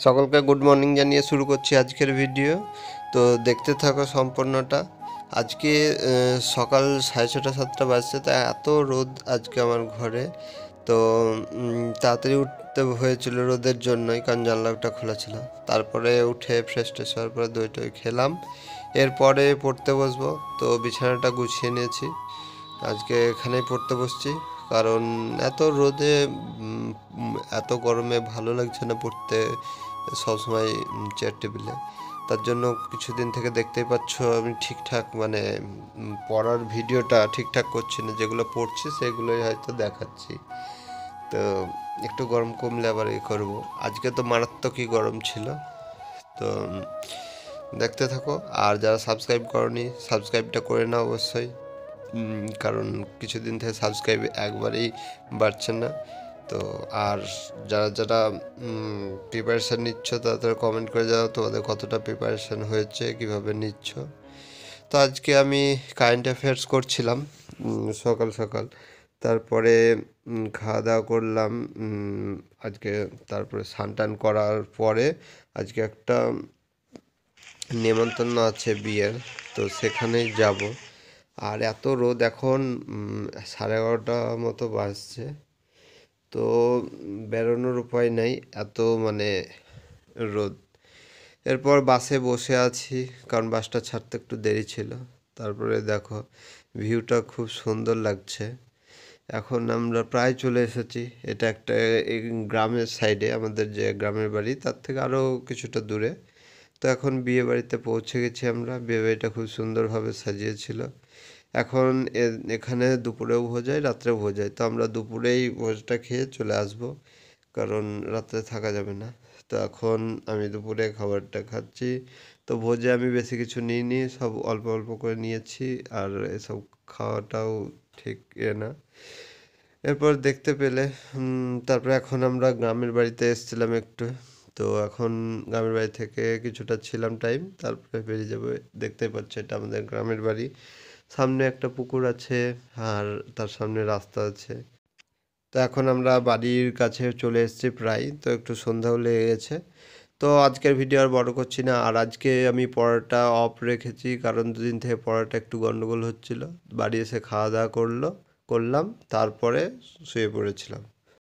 সকলকে good morning জানিয়ে শুরু করছি আজকের ভিডিও। তো দেখতে থাকো সম্পূর্ণটা। আজকে সকাল 6:30-7টা বাজছে, তাই এত রোদ আজকে আমার ঘরে। তো তাড়াতাড়ি উঠতে হয়েছিল রোদের জন্যই, কারণ জানলাটা খোলা ছিল। তারপরে উঠে ফ্রেশ ট্রেশ হওয়ার পরে দই টই খেলাম, এরপরে পড়তে বসবো। তো বিছানাটা গুছিয়ে নিয়েছি, আজকে এখানেই পড়তে বসছি। কারণ এত রোদে এত গরমে ভালো লাগছে না পড়তে সবসময় চেয়ার টেবিলে। তার জন্য কিছুদিন থেকে দেখতেই পাচ্ছ আমি ঠিকঠাক মানে পড়ার ভিডিওটা ঠিকঠাক করছি না, যেগুলো পড়ছি সেগুলোই হয়তো দেখাচ্ছি। তো একটু গরম কমলে আবার করবো। আজকে তো মারাত্মকই গরম ছিল। তো দেখতে থাকো, আর যারা সাবস্ক্রাইব করনি সাবস্ক্রাইবটা করে নাও অবশ্যই। কারণ কিছুদিন থেকে সাবস্ক্রাইব একবারেই বাড়ছে না। তো আর যারা যারা প্রিপারেশান নিচ্ছ তাদের কমেন্ট করে জানাও তোমাদের কতটা প্রিপারেশান হয়েছে, কিভাবে নিচ্ছ। তো আজকে আমি কারেন্ট অ্যাফেয়ার্স করছিলাম সকাল সকাল। তারপরে খাওয়া দাওয়া করলাম আজকে। তারপরে স্নান টান করার পরে আজকে একটা নেমন্তন্ন আছে বিয়ের, তো সেখানেই যাব। আর এত রোদ এখন 11:30 মতো বাজছে, তো বেরোনোর উপায় নেই, এত মানে রোদ। এরপর বাসে বসে আছি, কারণ বাসটা ছাড়তে একটু দেরি ছিল। তারপরে দেখো ভিউটা খুব সুন্দর লাগছে। এখন আমরা প্রায় চলে এসেছি। এটা একটা এই গ্রামের সাইডে, আমাদের যে গ্রামের বাড়ি তার থেকে আরও কিছুটা দূরে। তো এখন বিয়ে বাড়িতে পৌঁছে গেছি আমরা। বিয়ে বাড়িটা খুব সুন্দরভাবে সাজিয়েছিল। এখন এখানে দুপুরেও ভোজ হয়, রাত্রেও ভোজ হয়। তো আমরা দুপুরেই ভোজটা খেয়ে চলে আসব, কারণ রাত্রে থাকা যাবে না। তো এখন আমি দুপুরে খাবারটা খাচ্ছি। তো ভোজে আমি বেশি কিছু নিইনি, সব অল্প অল্প করে নিয়েছি। আর এসব খাওয়াটাও ঠিক না। এরপর দেখতে পেলে তারপরে এখন আমরা গ্রামের বাড়িতে এসেছিলাম একটু। তো এখন গ্রামের বাড়ি থেকে কিছুটা ছিলাম টাইম, তারপরে বেরিয়ে যাবো। দেখতে পাচ্ছ এটা আমাদের গ্রামের বাড়ি। সামনে একটা পুকুর আছে, আর তার সামনে রাস্তা আছে। তো এখন আমরা বাড়ির কাছে চলে এসেছি প্রায়। তো একটু সন্ধ্যাও লেগে গেছে। তো আজকের ভিডিও আর বড় করছি না। আর আজকে আমি পড়াটা অফ রেখেছি, কারণ দুদিন থেকে পড়াটা একটু গন্ডগোল হচ্ছিল। বাড়ি এসে খাওয়া দাওয়া করলাম, তারপরে শুয়ে পড়েছিলাম।